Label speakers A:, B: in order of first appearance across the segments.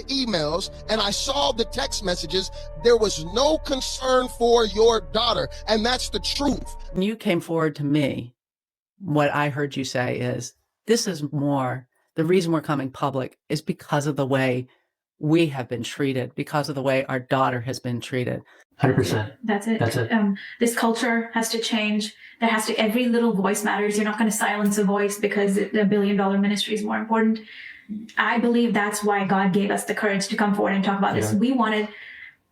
A: emails and I saw the text messages. There was no concern for your daughter. And that's the truth.
B: When you came forward to me, what I heard you say is, this is more, the reason we're coming public is because of the way we have been treated, because of the way our daughter has been treated.
C: 100%.
D: That's it.
C: That's it.
D: This culture has to change. There has to, every little voice matters. You're not going to silence a voice because the $1 billion ministry is more important. I believe that's why God gave us the courage to come forward and talk about this.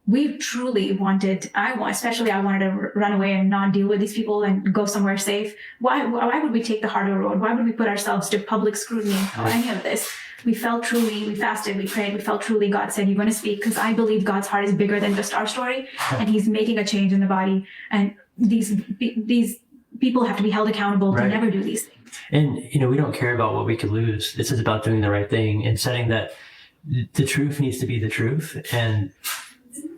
D: We truly wanted, I wanted to run away and not deal with these people and go somewhere safe. Why would we take the harder road? Why would we put ourselves to public scrutiny on any of this? We felt truly, we fasted, we prayed, we felt truly God said, you're going to speak, because I believe God's heart is bigger than just our story, and he's making a change in the body. And these people have to be held accountable to never do these things.
C: And, we don't care about what we could lose. This is about doing the right thing and setting that the truth needs to be the truth. And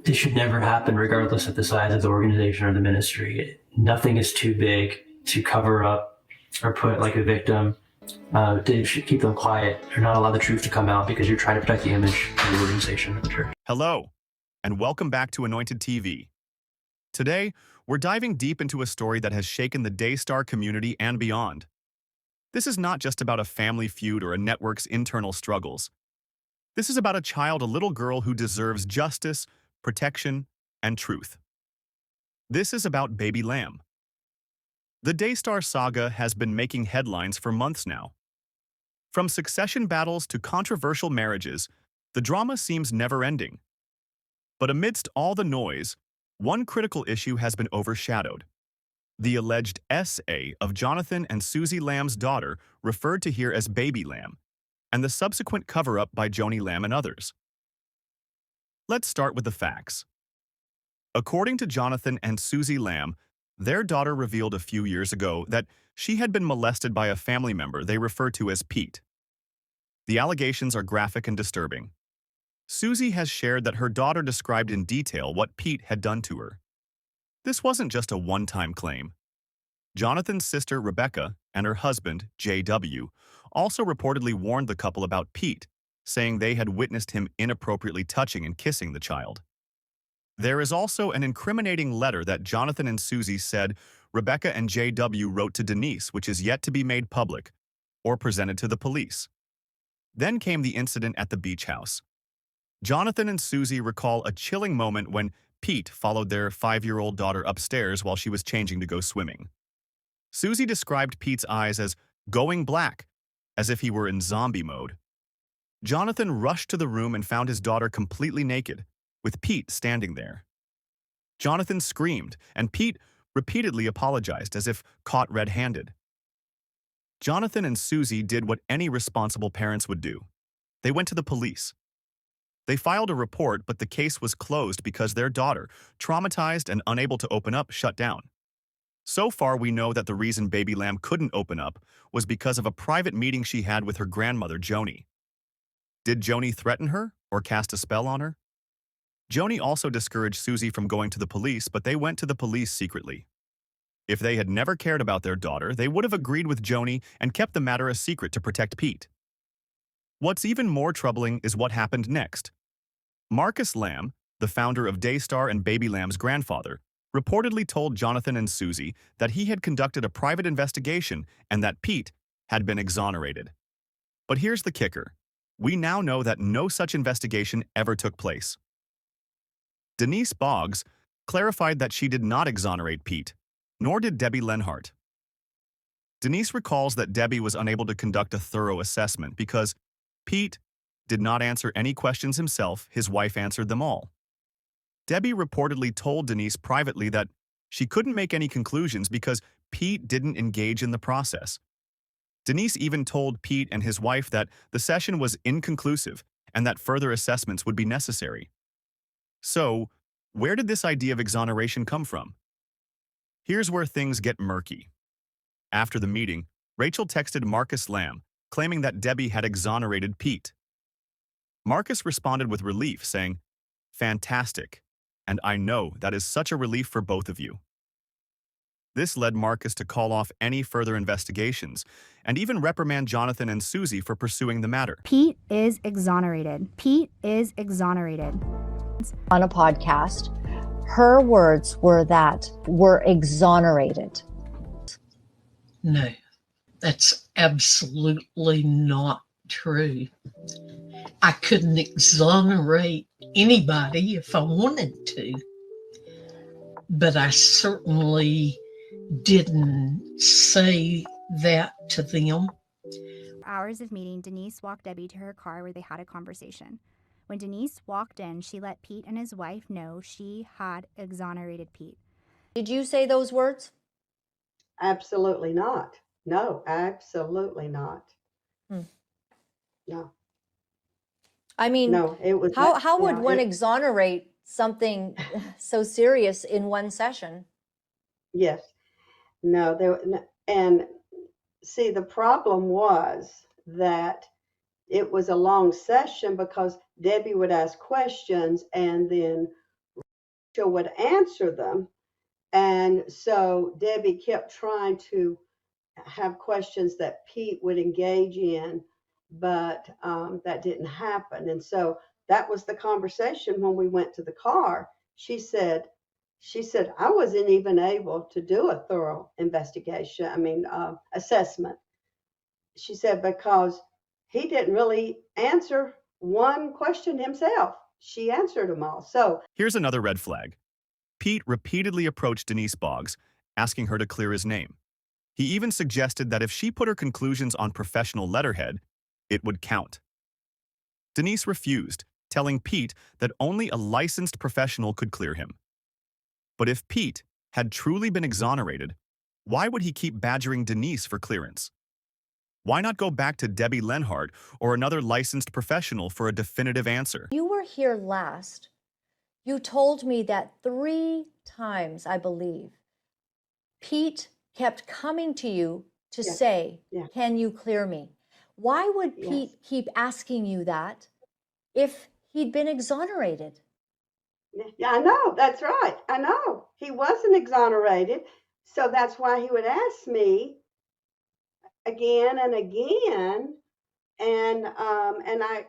C: this should never happen regardless of the size of the organization or the ministry. Nothing is too big to cover up or put like a victim. They should keep them quiet or not allow the truth to come out because you're trying to protect the image of the organization of the church.
E: Hello, and welcome back to Anointed TV. Today, we're diving deep into a story that has shaken the Daystar community and beyond. This is not just about a family feud or a network's internal struggles. This is about a child, a little girl who deserves justice, protection, and truth. This is about Baby Lamb. The Daystar saga has been making headlines for months now. From succession battles to controversial marriages, the drama seems never-ending. But amidst all the noise, one critical issue has been overshadowed: the alleged SA of Jonathan and Susie Lamb's daughter, referred to here as Baby Lamb, and the subsequent cover-up by Joni Lamb and others. Let's start with the facts. According to Jonathan and Susie Lamb, their daughter revealed a few years ago that she had been molested by a family member they refer to as Pete. The allegations are graphic and disturbing. Susie has shared that her daughter described in detail what Pete had done to her. This wasn't just a one-time claim. Jonathan's sister, Rebecca, and her husband, JW, also reportedly warned the couple about Pete, saying they had witnessed him inappropriately touching and kissing the child. There is also an incriminating letter that Jonathan and Susie said Rebecca and JW wrote to Denise, which is yet to be made public or presented to the police. Then came the incident at the beach house. Jonathan and Susie recall a chilling moment when Pete followed their 5-year-old daughter upstairs while she was changing to go swimming. Susie described Pete's eyes as going black, as if he were in zombie mode. Jonathan rushed to the room and found his daughter completely naked, with Pete standing there. Jonathan screamed, and Pete repeatedly apologized as if caught red-handed. Jonathan and Susie did what any responsible parents would do. They went to the police. They filed a report, but the case was closed because their daughter, traumatized and unable to open up, shut down. So far, we know that the reason Baby Lamb couldn't open up was because of a private meeting she had with her grandmother, Joni. Did Joni threaten her or cast a spell on her? Joni also discouraged Susie from going to the police, but they went to the police secretly. If they had never cared about their daughter, they would have agreed with Joni and kept the matter a secret to protect Pete. What's even more troubling is what happened next. Marcus Lamb, the founder of Daystar and Baby Lamb's grandfather, reportedly told Jonathan and Susie that he had conducted a private investigation and that Pete had been exonerated. But here's the kicker. We now know that no such investigation ever took place. Denise Boggs clarified that she did not exonerate Pete, nor did Debbie Lenhart. Denise recalls that Debbie was unable to conduct a thorough assessment because Pete did not answer any questions himself, his wife answered them all. Debbie reportedly told Denise privately that she couldn't make any conclusions because Pete didn't engage in the process. Denise even told Pete and his wife that the session was inconclusive and that further assessments would be necessary. So, where did this idea of exoneration come from? Here's where things get murky. After the meeting, Rachel texted Marcus Lamb, claiming that Debbie had exonerated Pete. Marcus responded with relief, saying, "Fantastic, and I know that is such a relief for both of you." This led Marcus to call off any further investigations and even reprimand Jonathan and Susie for pursuing the matter.
F: Pete is exonerated. Pete is exonerated.
G: On a podcast, her words were that we're exonerated.
H: No, that's absolutely not true. I couldn't exonerate anybody if I wanted to, but I certainly didn't say that to them.
F: Hours of meeting, Denise walked Debbie to her car where they had a conversation. When Denise walked in, she let Pete and his wife know she had exonerated Pete.
G: Did you say those words?
I: Absolutely not. No, absolutely not. No.
G: I mean,
I: No, it was
G: how would
I: no,
G: one exonerate something so serious in one session?
I: Yes. No, and see, the problem was that it was a long session because Debbie would ask questions and then Rachel would answer them. And so Debbie kept trying to have questions that Pete would engage in, but that didn't happen. And so that was the conversation when we went to the car. She said, I wasn't even able to do a thorough investigation, assessment. She said, because he didn't really answer one question himself. She answered them all. So
E: Here's another red flag. Pete repeatedly approached Denise Boggs, asking her to clear his name. He even suggested that if she put her conclusions on professional letterhead, it would count. Denise refused, telling Pete that only a licensed professional could clear him. But if Pete had truly been exonerated, why would he keep badgering Denise for clearance? Why not go back to Debbie Lenhart or another licensed professional for a definitive answer?
G: You were here last. You told me that 3 times, I believe, Pete kept coming to you to say, can you clear me? Why would Pete keep asking you that if he'd been exonerated?
I: yeah, I know. That's right. I know. He wasn't exonerated. So that's why he would ask me again and again. And I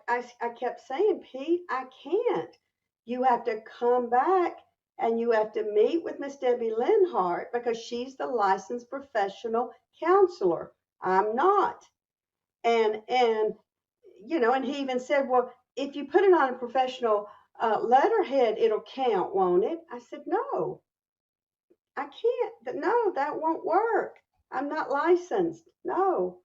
I: kept saying, Pete, I can't. You have to come back and you have to meet with Miss Debbie Lenhart because she's the licensed professional counselor. I'm not. And and he even said, well, if you put it on a professional letterhead, it'll count, won't it? I said, no, I can't. No, that won't work. I'm not licensed. No.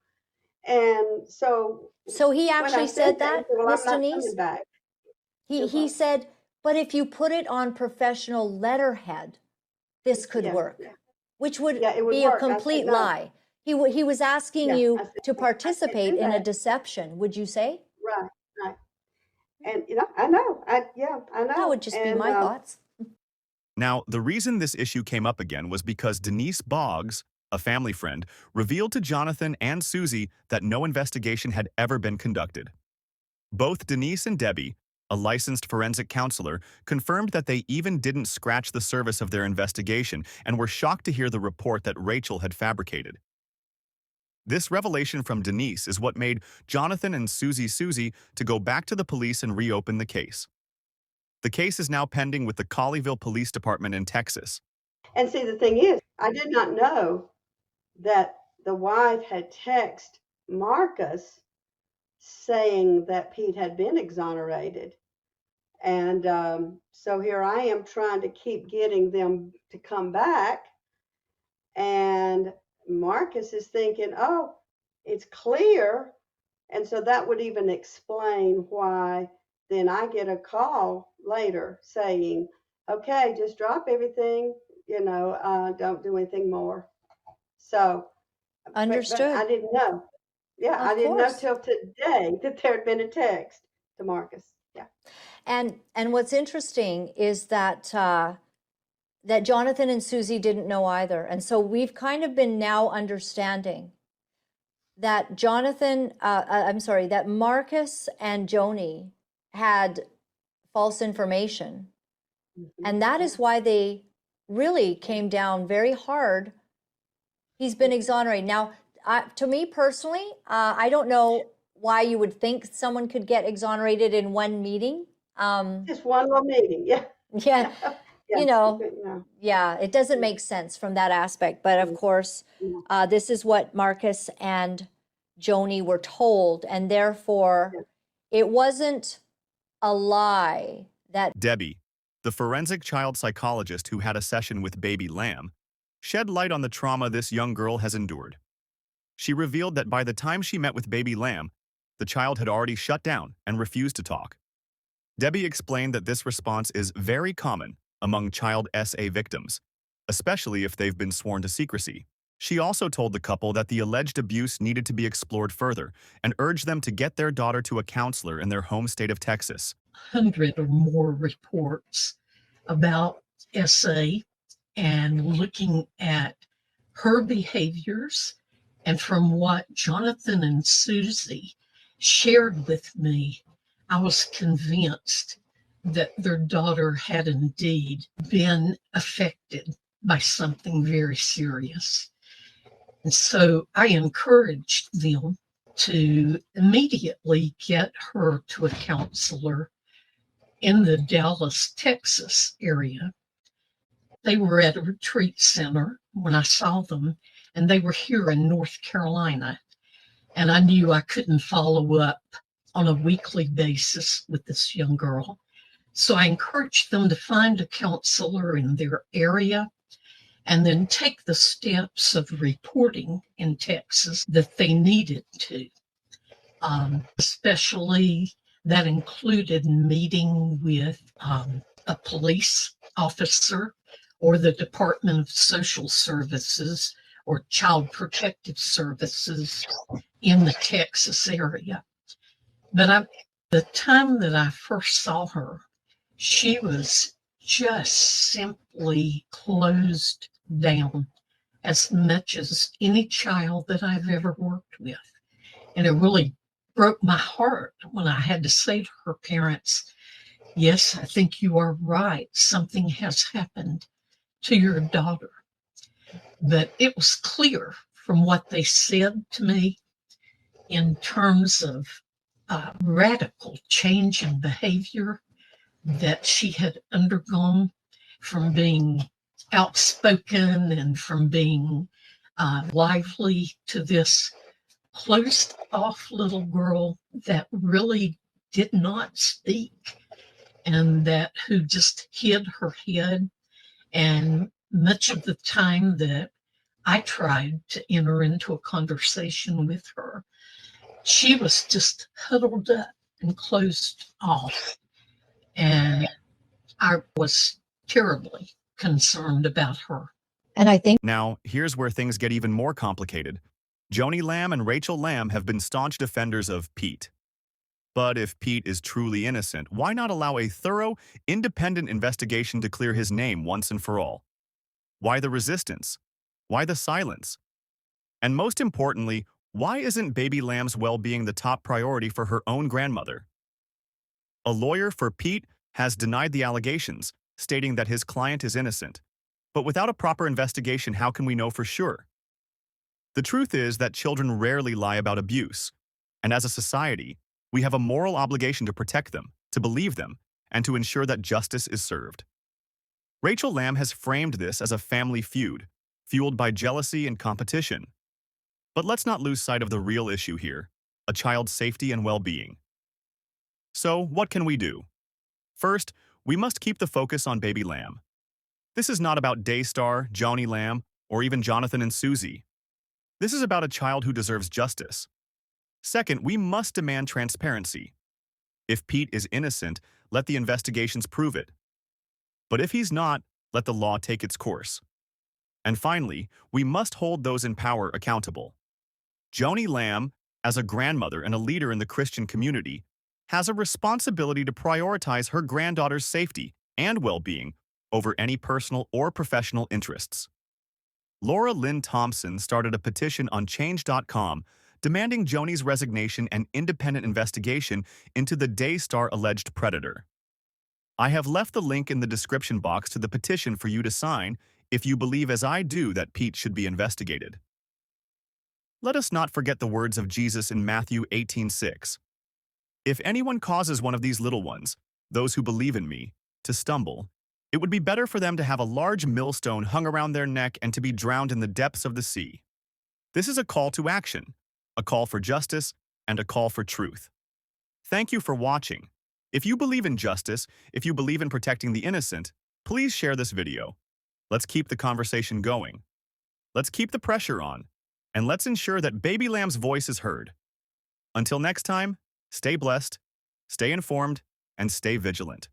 I: And so
G: he actually said that,
I: well,
G: Miss
I: I'm not
G: Denise?
I: coming back.
G: He said, but if you put it on professional letterhead, this could work, which would
I: it would
G: be
I: work.
G: a complete lie. He was asking you to participate in a deception, would you say?
I: Right. And, I know. I know.
G: That would just be my thoughts.
E: Now, the reason this issue came up again was because Denise Boggs, a family friend, revealed to Jonathan and Susie that no investigation had ever been conducted. Both Denise and Debbie, a licensed forensic counselor, confirmed that they even didn't scratch the surface of their investigation and were shocked to hear the report that Rachel had fabricated. This revelation from Denise is what made Jonathan and Susie to go back to the police and reopen the case. The case is now pending with the Colleyville Police Department in Texas.
I: And see, the thing is, I did not know that the wife had texted Marcus saying that Pete had been exonerated. And so here I am trying to keep getting them to come back. And Marcus is thinking, oh, it's clear. And so that would even explain why then I get a call later saying, okay, just drop everything, don't do anything more. So
G: Understood.
I: But I didn't know. Yeah, I didn't know till today that there had been a text to Marcus. Yeah.
G: And what's interesting is that that Jonathan and Susie didn't know either. And so we've kind of been now understanding that that Marcus and Joni had false information. And that is why they really came down very hard He's been exonerated. Now, to me personally, I don't know why you would think someone could get exonerated in one meeting.
I: Just one more meeting, yeah.
G: Yeah,
I: Yeah.
G: you know,
I: No.
G: yeah, it doesn't make sense from that aspect. But of course, this is what Marcus and Joni were told, and therefore it wasn't a lie that
E: Debbie, the forensic child psychologist who had a session with baby Lamb, shed light on the trauma this young girl has endured. She revealed that by the time she met with baby Lamb, the child had already shut down and refused to talk. Debbie explained that this response is very common among child SA victims, especially if they've been sworn to secrecy. She also told the couple that the alleged abuse needed to be explored further and urged them to get their daughter to a counselor in their home state of Texas.
H: 100 or more reports about SA and looking at her behaviors. And from what Jonathan and Susie shared with me, I was convinced that their daughter had indeed been affected by something very serious. And so I encouraged them to immediately get her to a counselor in the Dallas, Texas area. They were at a retreat center when I saw them, and they were here in North Carolina. And I knew I couldn't follow up on a weekly basis with this young girl. So I encouraged them to find a counselor in their area and then take the steps of reporting in Texas that they needed to. Especially that included meeting with a police officer or the Department of Social Services or Child Protective Services in the Texas area. But the time that I first saw her, she was just simply closed down as much as any child that I've ever worked with. And it really broke my heart when I had to say to her parents, yes, I think you are right. Something has happened to your daughter. But it was clear from what they said to me in terms of radical change in behavior that she had undergone from being outspoken and from being lively to this closed off little girl that really did not speak and who just hid her head. And much of the time that I tried to enter into a conversation with her, she was just huddled up and closed off. And I was terribly concerned about her.
G: and I think
E: Now, here's where things get even more complicated. Joni Lamb and Rachel Lamb have been staunch defenders of Pete. But if Pete is truly innocent, why not allow a thorough, independent investigation to clear his name once and for all? Why the resistance? Why the silence? And most importantly, why isn't baby Lamb's well-being the top priority for her own grandmother? A lawyer for Pete has denied the allegations, stating that his client is innocent. But without a proper investigation, how can we know for sure? The truth is that children rarely lie about abuse, and as a society, we have a moral obligation to protect them, to believe them, and to ensure that justice is served. Rachel Lamb has framed this as a family feud, fueled by jealousy and competition. But let's not lose sight of the real issue here, a child's safety and well-being. So, what can we do? First, we must keep the focus on baby Lamb. This is not about Daystar, Joni Lamb, or even Jonathan and Susie. This is about a child who deserves justice. Second, we must demand transparency. If Pete is innocent, let the investigations prove it. But if he's not, let the law take its course. And finally, we must hold those in power accountable. Joni Lamb, as a grandmother and a leader in the Christian community, has a responsibility to prioritize her granddaughter's safety and well-being over any personal or professional interests. Laura Lynn Thompson started a petition on Change.com demanding Joni's resignation and independent investigation into the Daystar alleged predator. I have left the link in the description box to the petition for you to sign if you believe as I do that Pete should be investigated. let us not forget the words of Jesus in Matthew 18:6. If anyone causes one of these little ones, those who believe in me, to stumble, it would be better for them to have a large millstone hung around their neck and to be drowned in the depths of the sea. This is a call to action, a call for justice, and a call for truth. Thank you for watching. If you believe in justice, if you believe in protecting the innocent, please share this video. Let's keep the conversation going. Let's keep the pressure on, and let's ensure that Baby Lamb's voice is heard. Until next time, stay blessed, stay informed, and stay vigilant.